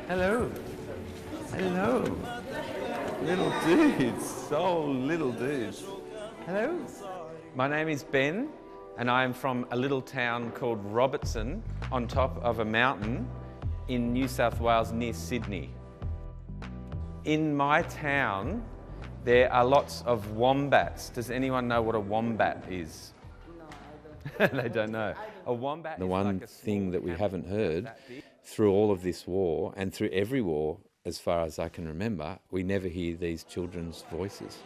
Hello. Hello. Little dudes, so little dudes. Hello. My name is Ben, and I am from a little town called Robertson on top of a mountain in New South Wales near Sydney. In my town, there are lots of wombats. Does anyone know what a wombat is? No, they don't know. A wombat. The one thing that we haven't heard through all of this war, and through every war, as far as I can remember, we never hear these children's voices.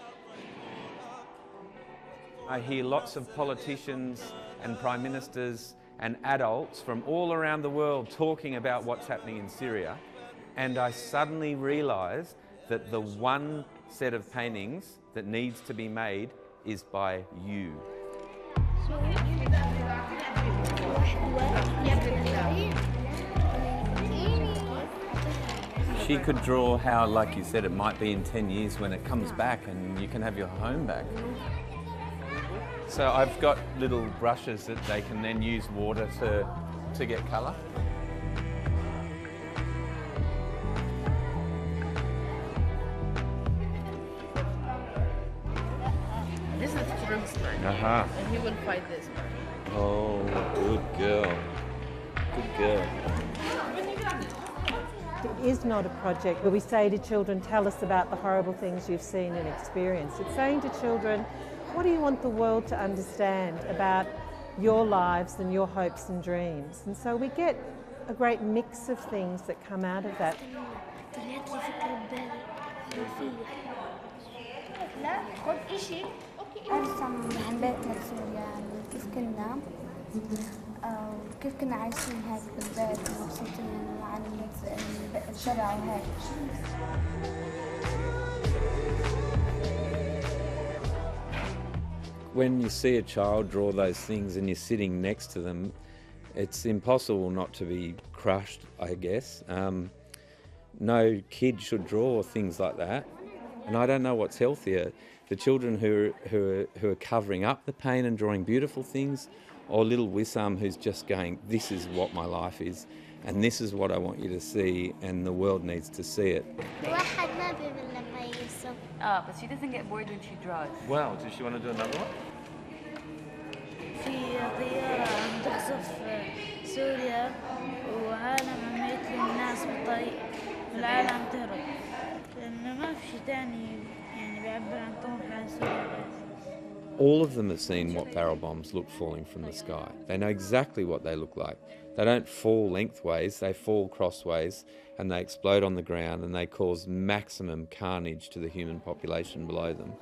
I hear lots of politicians and prime ministers and adults from all around the world talking about what's happening in Syria, and I suddenly realised that the one set of paintings that needs to be made is by you. She could draw how, like you said, it might be in 10 years when it comes back and you can have your home back. So I've got little brushes that they can then use water to get colour. This is Trump's turn, and he will fight this one. Oh, good girl. Good girl. It is not a project where we say to children, tell us about the horrible things you've seen and experienced. It's saying to children, what do you want the world to understand about your lives and your hopes and dreams? And so we get a great mix of things that come out of that. أرسم عن بيتنا بسوريا كيف كنا وكيف كنا عايشين هيك بالبيت ومبسوطين وعن الشارع وهيك. When you see a child draw those things and you're sitting next to them, it's impossible not to be crushed, I guess. No kid should draw things like that, and I don't know what's healthier. The children who are covering up the pain and drawing beautiful things, or little Wissam who's just going, this is what my life is, and this is what I want you to see, and the world needs to see it. But she doesn't get bored when she draws. Wow, does she want to do another one? في طيارة عم تقصف سوريا وعالم عم يقتلوا الناس بالطريق العالم عم تهرب لأنه ما في شيء تاني يعني بيعبر عن طموح عن سوريا. All of them have seen what barrel bombs look falling from the sky. They know exactly what they look like. They don't fall lengthways, they fall crossways, and they explode on the ground and they cause maximum carnage to the human population below them.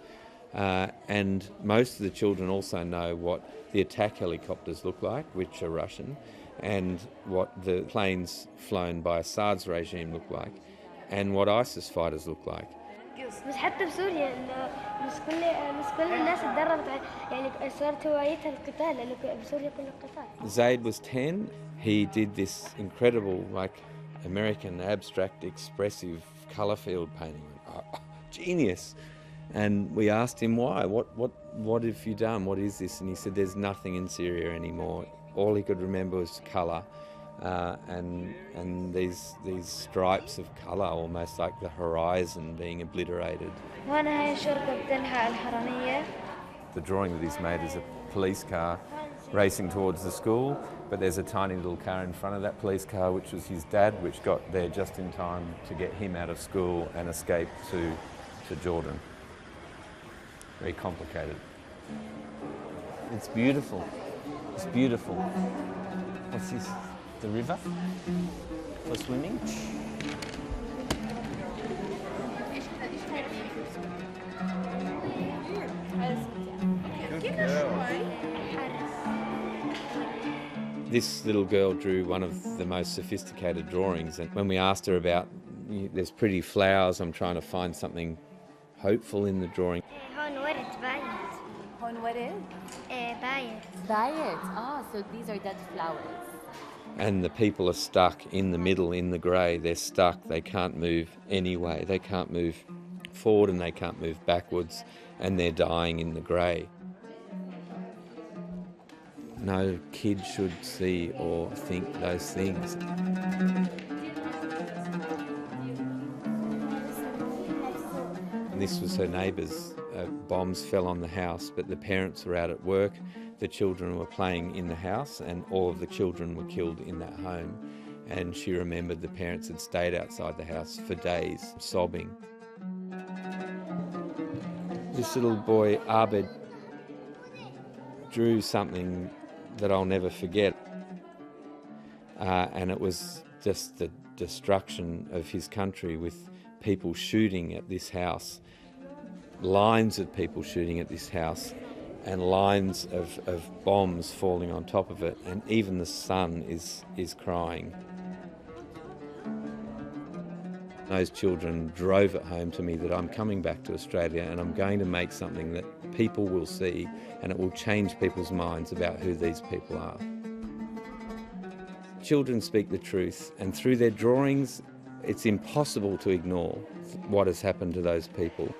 And most of the children also know what the attack helicopters look like, which are Russian, and what the planes flown by Assad's regime look like, and what ISIS fighters look like. بس حتى بسوريا مش كل الناس اتدربت يعني صارت هوايتها القتال لأنه بسوريا كله قتال. Zaid was 10. He did this incredible, like, American abstract, expressive colour field painting. Oh, genius! And we asked him why. What have you done? What is this? And he said, there's nothing in Syria anymore. All he could remember was colour, and these stripes of colour, almost like the horizon being obliterated. The drawing that he's made is a police car racing towards the school, but there's a tiny little car in front of that police car, which was his dad, which got there just in time to get him out of school and escape to Jordan. Very complicated. It's beautiful. It's beautiful. What's this? The river? For swimming? Good girl. This little girl drew one of the most sophisticated drawings, and when we asked her about, there's pretty flowers, I'm trying to find something hopeful in the drawing. So these are dead flowers. And the people are stuck in the middle, in the grey. They're stuck, they can't move anyway. They can't move forward and they can't move backwards, and they're dying in the grey. no kid should see or think those things. And this was her neighbour's. Bombs fell on the house, but the parents were out at work, the children were playing in the house, and all of the children were killed in that home. And she remembered the parents had stayed outside the house for days, sobbing. This little boy, Abed, drew something that I'll never forget. And it was just the destruction of his country, with people shooting at this house, lines of people shooting at this house, and lines of bombs falling on top of it, and even the sun is crying. Those children drove it home to me that I'm coming back to Australia and I'm going to make something that people will see, and it will change people's minds about who these people are. Children speak the truth, and through their drawings it's impossible to ignore what has happened to those people.